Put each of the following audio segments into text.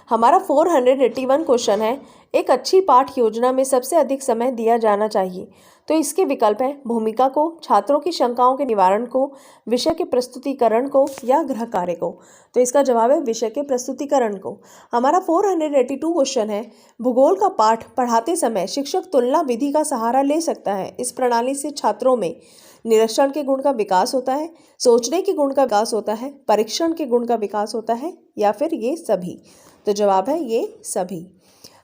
हमारा 481 क्वेश्चन है, एक अच्छी पाठ योजना में सबसे अधिक समय दिया जाना चाहिए। तो इसके विकल्प हैं भूमिका को, छात्रों की शंकाओं के निवारण को, विषय के प्रस्तुतिकरण को या गृह कार्य को। तो इसका जवाब है विषय के प्रस्तुतिकरण को। हमारा 482 क्वेश्चन है, भूगोल का पाठ पढ़ाते समय शिक्षक तुलना विधि का सहारा ले सकता है। इस प्रणाली से छात्रों में निरीक्षण के गुण का विकास होता है, सोचने के गुण का विकास होता है, परीक्षण के गुण का विकास होता है, या फिर ये सभी। तो जवाब है ये सभी।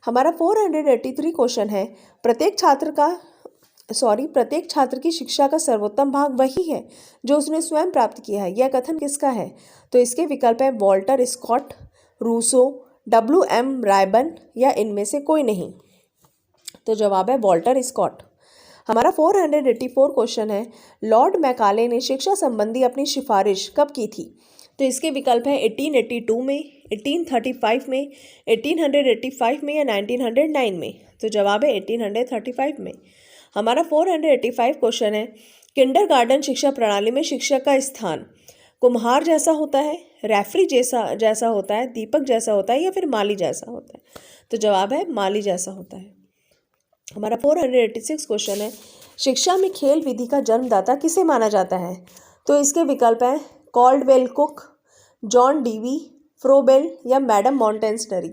हमारा 483 क्वेश्चन है, प्रत्येक छात्र की शिक्षा का सर्वोत्तम भाग वही है जो उसने स्वयं प्राप्त किया है। यह कथन किसका है? तो इसके विकल्प है वॉल्टर स्कॉट, रूसो, WM रायबन या इनमें से कोई नहीं। तो जवाब है वॉल्टर स्कॉट। हमारा 484 क्वेश्चन है, लॉर्ड मैकाले ने शिक्षा संबंधी अपनी सिफारिश कब की थी? तो इसके विकल्प है 1882 में, 1835 में, 1885 में या 1909 में। तो जवाब है 1835 में। हमारा 485 क्वेश्चन है, किंडरगार्टन शिक्षा प्रणाली में शिक्षक का स्थान कुम्हार जैसा होता है, रेफरी जैसा होता है, दीपक जैसा होता है या फिर माली जैसा होता है? तो जवाब है माली जैसा होता है। हमारा 486 क्वेश्चन है, शिक्षा में खेल विधि का जन्मदाता किसे माना जाता है? तो इसके विकल्प हैं Caldwell cook, John Dewey, Froebel या मैडम मॉन्टेसरी।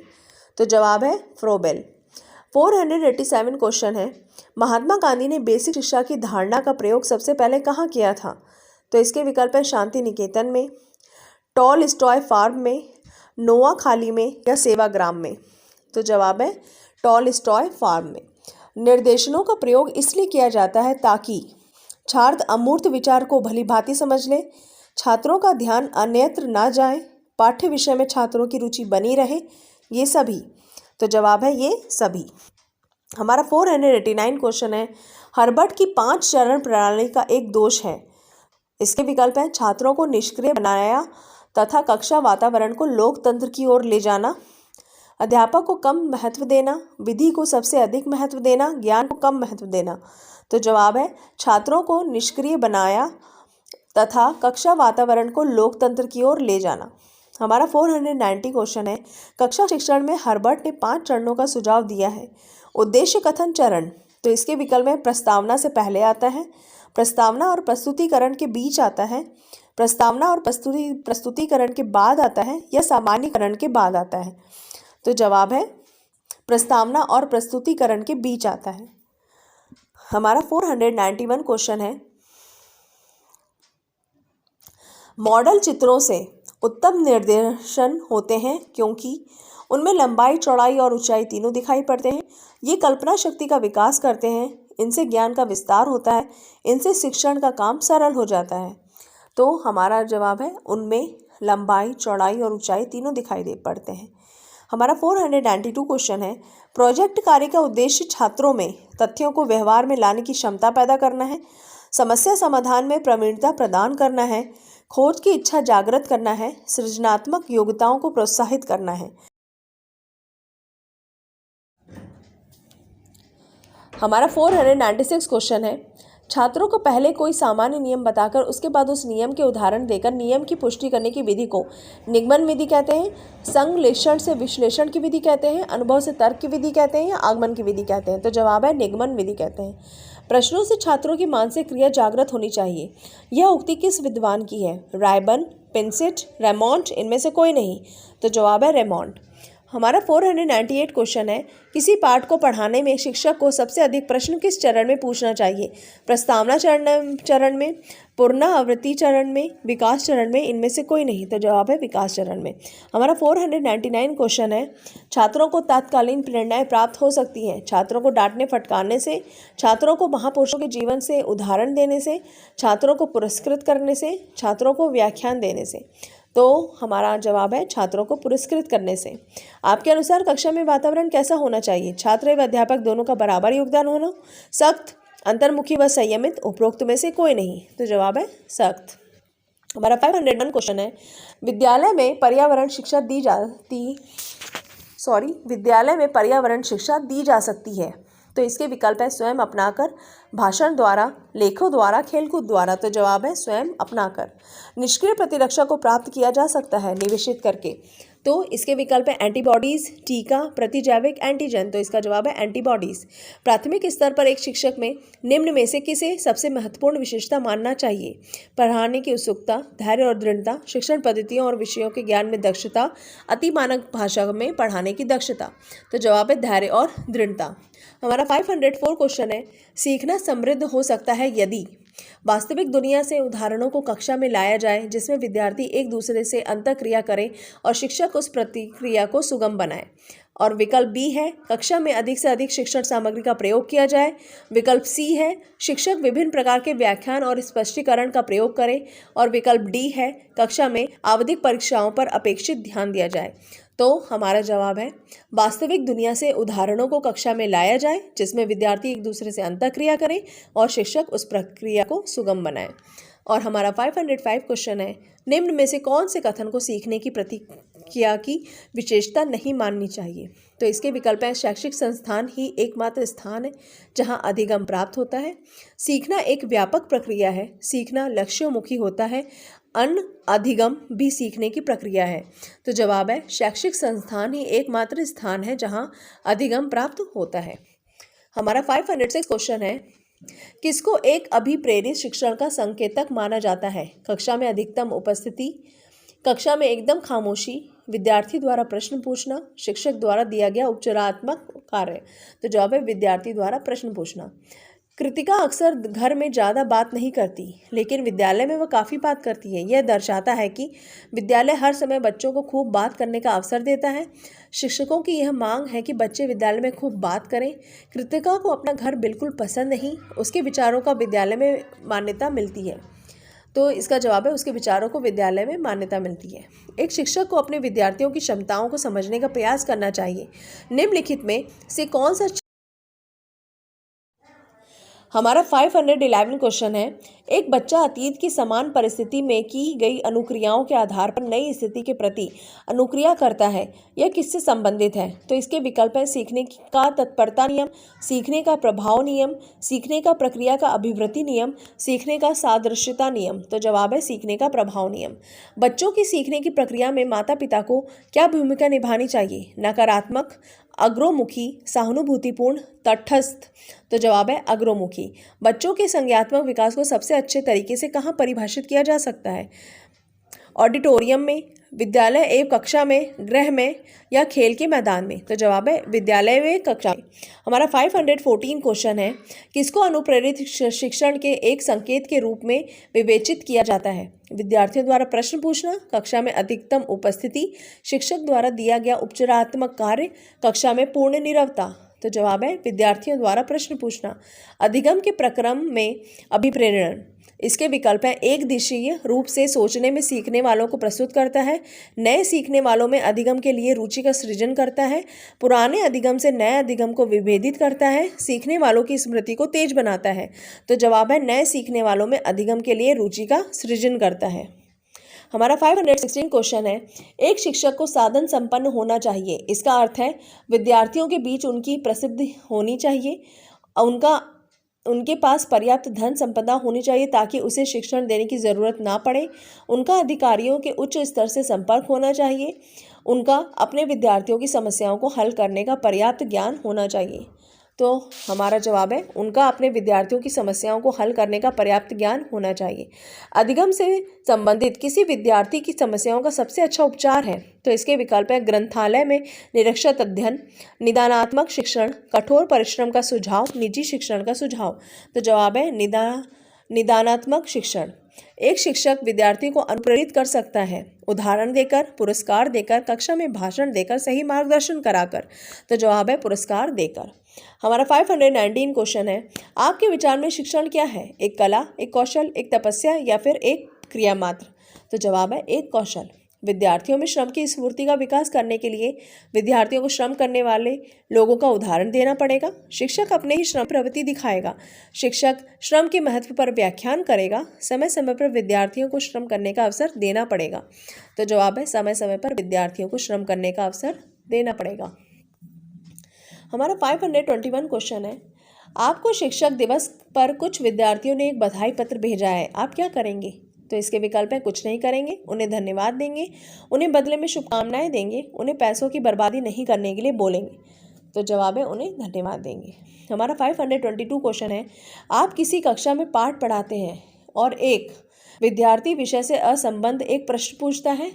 तो जवाब है फ्रोबेल। 487 क्वेश्चन है, महात्मा गांधी ने बेसिक शिक्षा की धारणा का प्रयोग सबसे पहले कहाँ किया था? तो इसके विकल्प है शांति निकेतन में, टॉलस्टॉय फार्म में, नोआखाली में या सेवाग्राम में। तो जवाब है टॉलस्टॉय फार्म में। निर्देशनों का प्रयोग इसलिए किया जाता है ताकि छात्र अमूर्त विचार को भली भांति समझ ले, छात्रों का ध्यान अन्यत्र ना जाए, पाठ्य विषय में छात्रों की रुचि बनी रहे, ये सभी। तो जवाब है ये सभी। हमारा 489 क्वेश्चन है, हर्बर्ट की 5 चरण प्रणाली का एक दोष है। इसके विकल्प हैं छात्रों को निष्क्रिय बनाया तथा कक्षा वातावरण को लोकतंत्र की ओर ले जाना, अध्यापक को कम महत्व देना, विधि को सबसे अधिक महत्व देना, ज्ञान को कम महत्व देना। तो जवाब है छात्रों को निष्क्रिय बनाया तथा कक्षा वातावरण को लोकतंत्र की ओर ले जाना। हमारा 490 क्वेश्चन है, कक्षा शिक्षण में हर्बर्ट ने 5 चरणों का सुझाव दिया है। उद्देश्य कथन चरण, तो इसके विकल्प में प्रस्तावना से पहले आता है, प्रस्तावना और प्रस्तुतिकरण के बीच आता है, प्रस्तावना और प्रस्तुतिकरण के बाद आता है या सामान्यीकरण के बाद आता है। तो जवाब है प्रस्तावना और प्रस्तुतिकरण के बीच आता है। हमारा 491 क्वेश्चन है, मॉडल चित्रों से उत्तम निर्देशन होते हैं क्योंकि उनमें लंबाई, चौड़ाई और ऊंचाई तीनों दिखाई पड़ते हैं। ये कल्पना शक्ति का विकास करते हैं, इनसे ज्ञान का विस्तार होता है, इनसे शिक्षण का काम सरल हो जाता है। तो हमारा जवाब है उनमें लंबाई, चौड़ाई और ऊंचाई तीनों दिखाई दे पड़ते हैं। हमारा 492 क्वेश्चन है, प्रोजेक्ट कार्य का उद्देश्य छात्रों में तथ्यों को व्यवहार में लाने की क्षमता पैदा करना है, समस्या समाधान में प्रवीणता प्रदान करना है, खोज की इच्छा जागृत करना है, सृजनात्मक योग्यताओं को प्रोत्साहित करना है। हमारा 496 क्वेश्चन है, छात्रों को पहले कोई सामान्य नियम बताकर उसके बाद उस नियम के उदाहरण देकर नियम की पुष्टि करने की विधि को निगमन विधि कहते हैं, संश्लेषण से विश्लेषण की विधि कहते हैं, अनुभव से तर्क की विधि कहते हैं या आगमन की विधि कहते हैं। तो जवाब है निगमन विधि कहते हैं। प्रश्नों से छात्रों की मानसिक क्रिया जागृत होनी चाहिए। यह उक्ति किस विद्वान की है? रायबन, पिंसेट, रेमॉन्ट, इनमें से कोई नहीं। तो जवाब है रेमॉन्ट। हमारा 498 क्वेश्चन है, किसी पाठ को पढ़ाने में शिक्षक को सबसे अधिक प्रश्न किस चरण में पूछना चाहिए? प्रस्तावना चरण में, पुनरावृत्ति चरण में, विकास चरण में, इनमें से कोई नहीं। तो जवाब है विकास चरण में। हमारा 499 क्वेश्चन है, छात्रों को तत्कालीन प्रेरणाएं प्राप्त हो सकती हैं छात्रों को डांटने फटकारने से, छात्रों को महापुरुषों के जीवन से उदाहरण देने से, छात्रों को पुरस्कृत करने से, छात्रों को व्याख्यान देने से। तो हमारा जवाब है छात्रों को पुरस्कृत करने से। आपके अनुसार कक्षा में वातावरण कैसा होना चाहिए? छात्र एवं अध्यापक दोनों का बराबर योगदान होना, सख्त, अंतर्मुखी व संयमित, उपरोक्त में से कोई नहीं। तो जवाब है सख्त। हमारा 501 क्वेश्चन है, विद्यालय में पर्यावरण शिक्षा दी जा सकती है। तो इसके विकल्प है स्वयं अपनाकर, भाषण द्वारा, लेखों द्वारा, खेलकूद द्वारा। तो जवाब है स्वयं अपनाकर। निष्क्रिय प्रतिरक्षा को प्राप्त किया जा सकता है निवेशित करके। तो इसके विकल्प है एंटीबॉडीज, टीका, प्रतिजैविक, एंटीजन। तो इसका जवाब है एंटीबॉडीज। प्राथमिक स्तर पर एक शिक्षक में निम्न में से किसे सबसे महत्वपूर्ण विशेषता मानना चाहिए? पढ़ाने की उत्सुकता, धैर्य और दृढ़ता, शिक्षण पद्धतियों और विषयों के ज्ञान में दक्षता, अति मानक भाषा में पढ़ाने की दक्षता। तो जवाब है धैर्य और दृढ़ता। हमारा 504 क्वेश्चन है, सीखना समृद्ध हो सकता है यदि वास्तविक दुनिया से उदाहरणों को कक्षा में लाया जाए जिसमें विद्यार्थी एक दूसरे से अंतःक्रिया करें और शिक्षक उस प्रतिक्रिया को सुगम बनाए। और विकल्प बी है, कक्षा में अधिक से अधिक शिक्षण सामग्री का प्रयोग किया जाए। विकल्प सी है, शिक्षक विभिन्न प्रकार के व्याख्यान और स्पष्टीकरण का प्रयोग करें। और विकल्प डी है, कक्षा में आवधिक परीक्षाओं पर अपेक्षित ध्यान दिया जाए। तो हमारा जवाब है, वास्तविक दुनिया से उदाहरणों को कक्षा में लाया जाए जिसमें विद्यार्थी एक दूसरे से अंतःक्रिया करें और शिक्षक उस प्रक्रिया को सुगम बनाए। और हमारा 505 क्वेश्चन है, निम्न में से कौन से कथन को सीखने की प्रतिक्रिया की विशेषता नहीं माननी चाहिए? तो इसके विकल्प हैं, शैक्षिक संस्थान ही एकमात्र स्थान है जहां अधिगम प्राप्त होता है। सीखना एक व्यापक प्रक्रिया है। सीखना लक्ष्योन्मुखी होता है। अधिगम भी सीखने की प्रक्रिया है। तो जवाब है, शैक्षिक संस्थान ही एकमात्र स्थान है जहां अधिगम प्राप्त होता है। हमारा 506 क्वेश्चन है, किसको एक अभिप्रेरित शिक्षण का संकेतक माना जाता है? कक्षा में अधिकतम उपस्थिति, कक्षा में एकदम खामोशी, विद्यार्थी द्वारा प्रश्न पूछना, शिक्षक द्वारा दिया गया उपचारात्मक कार्य। तो जवाब है विद्यार्थी द्वारा प्रश्न पूछना। कृतिका अक्सर घर में ज़्यादा बात नहीं करती लेकिन विद्यालय में वह काफ़ी बात करती है। यह दर्शाता है कि विद्यालय हर समय बच्चों को खूब बात करने का अवसर देता है। शिक्षकों की यह मांग है कि बच्चे विद्यालय में खूब बात करें। कृतिका को अपना घर बिल्कुल पसंद नहीं, उसके विचारों का विद्यालय में मान्यता मिलती है। तो इसका जवाब है, उसके विचारों को विद्यालय में मान्यता मिलती है। एक शिक्षक को अपने विद्यार्थियों की क्षमताओं को समझने का प्रयास करना चाहिए। निम्नलिखित में से कौन सा हमारा 511 क्वेश्चन है, एक बच्चा अतीत की समान परिस्थिति में की गई अनुक्रियाओं के आधार पर नई स्थिति के प्रति अनुक्रिया करता है। यह किससे संबंधित है? तो इसके विकल्प है, सीखने का तत्परता नियम, सीखने का प्रभाव नियम, सीखने का प्रक्रिया का अभिवृद्धि नियम, सीखने का सादृश्यता नियम। तो जवाब है सीखने का प्रभाव नियम। बच्चों की सीखने की प्रक्रिया में माता पिता को क्या भूमिका निभानी चाहिए? नकारात्मक, अग्रोमुखी, सहानुभूतिपूर्ण, तटस्थ। तो जवाब है अग्रोमुखी। बच्चों के संज्ञानात्मक विकास को सबसे अच्छे तरीके से कहाँ परिभाषित किया जा सकता है? ऑडिटोरियम में, विद्यालय एवं कक्षा में, गृह में या खेल के मैदान में। तो जवाब है विद्यालय में, कक्षा में। हमारा 514 क्वेश्चन है, किसको अनुप्रेरित शिक्षण के एक संकेत के रूप में विवेचित किया जाता है? विद्यार्थियों द्वारा प्रश्न पूछना, कक्षा में अधिकतम उपस्थिति, शिक्षक द्वारा दिया गया उपचारात्मक कार्य, कक्षा में पूर्ण नीरवता। तो जवाब है विद्यार्थियों द्वारा प्रश्न पूछना। अधिगम के प्रक्रम में अभिप्रेरण, इसके विकल्प हैं, एक दिशीय रूप से सोचने में सीखने वालों को प्रस्तुत करता है, नए सीखने वालों में अधिगम के लिए रुचि का सृजन करता है, पुराने अधिगम से नए अधिगम को विभेदित करता है, सीखने वालों की स्मृति को तेज बनाता है। तो जवाब है नए सीखने वालों में अधिगम के लिए रुचि का सृजन करता है। हमारा 516 क्वेश्चन है, एक शिक्षक को साधन संपन्न होना चाहिए। इसका अर्थ है विद्यार्थियों के बीच उनकी प्रसिद्धि होनी चाहिए, उनके पास पर्याप्त धन संपदा होनी चाहिए ताकि उसे शिक्षण देने की ज़रूरत ना पड़े, उनका अधिकारियों के उच्च स्तर से संपर्क होना चाहिए, उनका अपने विद्यार्थियों की समस्याओं को हल करने का पर्याप्त ज्ञान होना चाहिए। तो हमारा जवाब है उनका अपने विद्यार्थियों की समस्याओं को हल करने का पर्याप्त ज्ञान होना चाहिए। अधिगम से संबंधित किसी विद्यार्थी की समस्याओं का सबसे अच्छा उपचार है? तो इसके विकल्प है, ग्रंथालय में निरक्षर अध्ययन, निदानात्मक शिक्षण, कठोर परिश्रम का सुझाव, निजी शिक्षण का सुझाव। तो जवाब है निदानात्मक शिक्षण। एक शिक्षक विद्यार्थी को अनुप्रेरित कर सकता है, उदाहरण देकर, पुरस्कार देकर, कक्षा में भाषण देकर, सही मार्गदर्शन कराकर। तो जवाब है पुरस्कार देकर। हमारा 519 क्वेश्चन है, आपके विचार में शिक्षण क्या है? एक कला, एक कौशल, एक तपस्या या फिर एक क्रिया मात्र? तो जवाब है एक कौशल। विद्यार्थियों में श्रम की स्फूर्ति का विकास करने के लिए विद्यार्थियों को श्रम करने वाले लोगों का उदाहरण देना पड़ेगा। शिक्षक अपने ही श्रम प्रवृत्ति दिखाएगा। शिक्षक श्रम के महत्व पर व्याख्यान करेगा। समय समय पर विद्यार्थियों को श्रम करने का अवसर देना पड़ेगा। तो जवाब है समय समय पर विद्यार्थियों को श्रम करने का अवसर देना पड़ेगा। हमारा 521 क्वेश्चन है, आपको शिक्षक दिवस पर कुछ विद्यार्थियों ने एक बधाई पत्र भेजा है, आप क्या करेंगे? तो इसके विकल्प हैं कुछ नहीं करेंगे, उन्हें धन्यवाद देंगे, उन्हें बदले में शुभकामनाएं देंगे, उन्हें पैसों की बर्बादी नहीं करने के लिए बोलेंगे। तो जवाब है उन्हें धन्यवाद देंगे। हमारा 522 क्वेश्चन है, आप किसी कक्षा में पाठ पढ़ाते हैं और एक विद्यार्थी विषय से असंबद्ध एक प्रश्न पूछता है,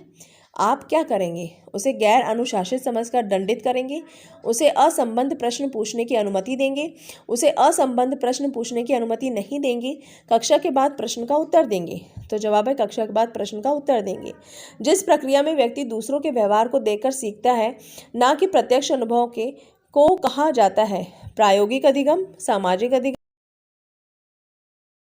आप क्या करेंगे? उसे गैर अनुशासित समझकर दंडित करेंगे, उसे असंबद्ध प्रश्न पूछने की अनुमति देंगे, उसे असंबद्ध प्रश्न पूछने की अनुमति नहीं देंगे, कक्षा के बाद प्रश्न का उत्तर देंगे। तो जवाब है कक्षा के बाद प्रश्न का उत्तर देंगे। जिस प्रक्रिया में व्यक्ति दूसरों के व्यवहार को देखकर सीखता है, ना कि प्रत्यक्ष अनुभव को कहा जाता है प्रायोगिक अधिगम, सामाजिक अधिगम